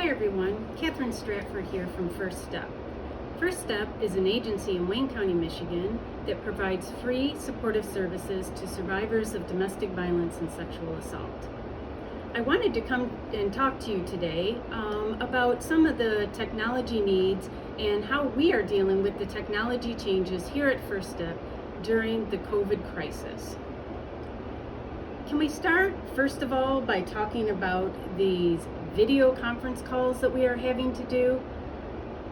everyone, Catherine Stratford here from First Step. First Step is an agency in Wayne County, Michigan that provides free supportive services to survivors of domestic violence and sexual assault. I wanted to come and talk to you today about some of the technology needs and how we are dealing with the technology changes here at First Step during the COVID crisis. Can we start, first of all, by talking about these video conference calls that we are having to do?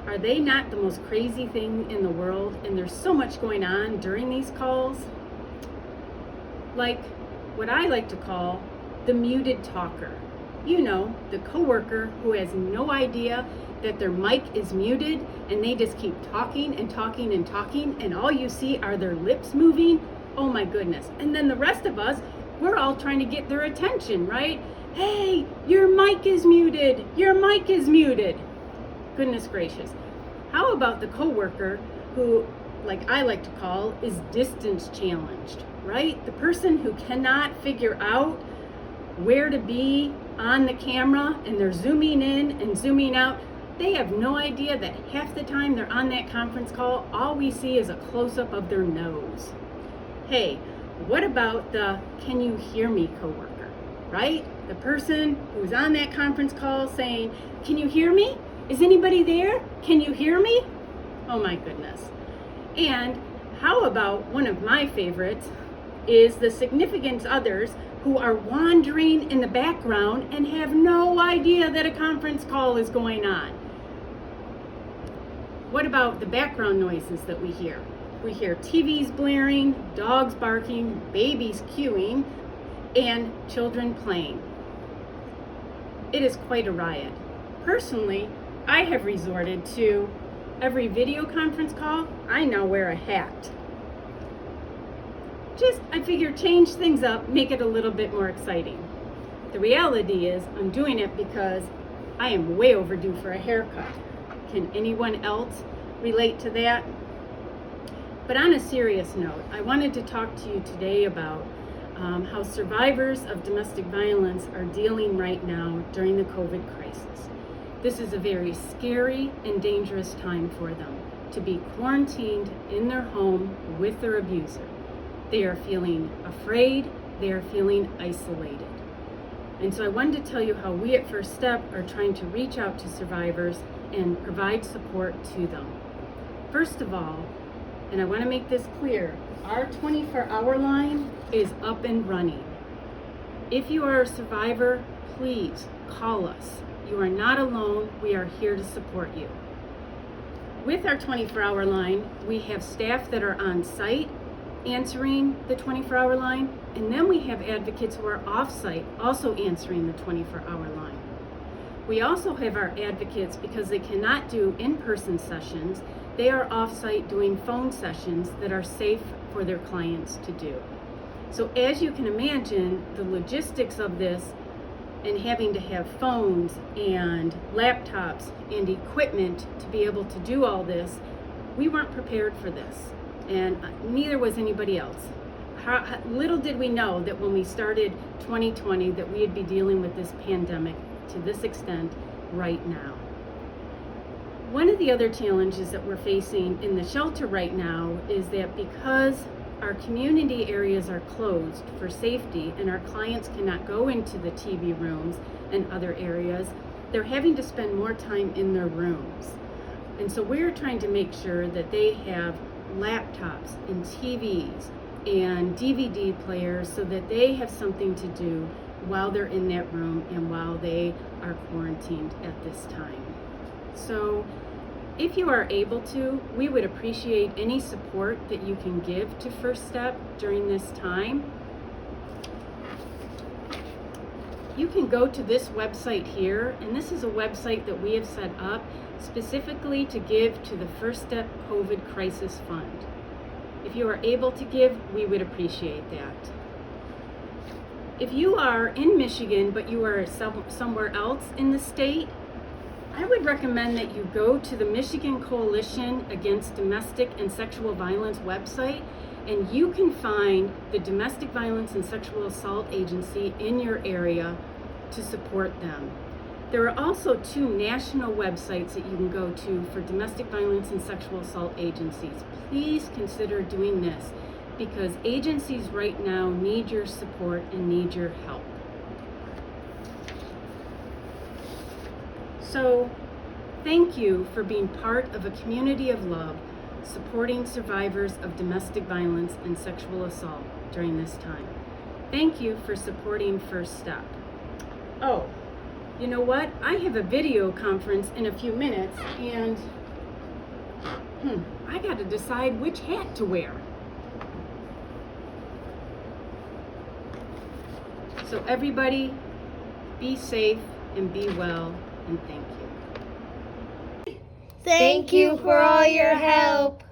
Are they not the most crazy thing in the world? And there's so much going on during these calls. Like what I like to call the muted talker. You know, the coworker who has no idea that their mic is muted and they just keep talking and talking and talking, and all you see are their lips moving. Oh my goodness. And then the rest of us, we're all trying to get their attention, right? Hey, your mic is muted. Your mic is muted. Goodness gracious. How about the coworker who, like I like to call, is distance challenged, right? The person who cannot figure out where to be on the camera and they're zooming in and zooming out. They have no idea that half the time they're on that conference call, all we see is a close-up of their nose. Hey, what about the "can you hear me" coworker, right? The person who's on that conference call saying, "Can you hear me? Is anybody there? Can you hear me?" Oh my goodness. And how about one of my favorites is the significant others who are wandering in the background and have no idea that a conference call is going on. What about the background noises that we hear? We hear TVs blaring, dogs barking, babies cooing, and children playing. It is quite a riot. Personally, I have resorted to every video conference call, I now wear a hat. I figure change things up, make it a little bit more exciting. The reality is I'm doing it because I am way overdue for a haircut. Can anyone else relate to that? But on a serious note, I wanted to talk to you today about how survivors of domestic violence are dealing right now during the COVID crisis. This is a very scary and dangerous time for them to be quarantined in their home with their abuser. They are feeling afraid, they are feeling isolated. And so I wanted to tell you how we at First Step are trying to reach out to survivors and provide support to them. First of all, and I want to make this clear, our 24-hour line is up and running. If you are a survivor, please call us. You are not alone. We are here to support you. With our 24-hour line, we have staff that are on site answering the 24-hour line, and then we have advocates who are off-site also answering the 24-hour line. We also have our advocates, because they cannot do in-person sessions, they are off-site doing phone sessions that are safe for their clients to do. So as you can imagine, the logistics of this and having to have phones and laptops and equipment to be able to do all this, we weren't prepared for this, and neither was anybody else. Little did we know that when we started 2020 that we'd be dealing with this pandemic to this extent right now. One of the other challenges that we're facing in the shelter right now is that because our community areas are closed for safety and our clients cannot go into the TV rooms and other areas, they're having to spend more time in their rooms. And so we're trying to make sure that they have laptops and TVs and DVD players so that they have something to do while they're in that room and while they are quarantined at this time. So if you are able to, we would appreciate any support that you can give to First Step during this time. You can go to this website here, and this is a website that we have set up specifically to give to the First Step COVID Crisis Fund. If you are able to give, we would appreciate that. If you are in Michigan, but you are somewhere else in the state, I would recommend that you go to the Michigan Coalition Against Domestic and Sexual Violence website, and you can find the Domestic Violence and Sexual Assault Agency in your area to support them. There are also 2 national websites that you can go to for domestic violence and sexual assault agencies. Please consider doing this because agencies right now need your support and need your help. So, thank you for being part of a community of love, supporting survivors of domestic violence and sexual assault during this time. Thank you for supporting First Step. Oh, you know what? I have a video conference in a few minutes, and I got to decide which hat to wear. So everybody, be safe and be well, and thank you. Thank you for all your help.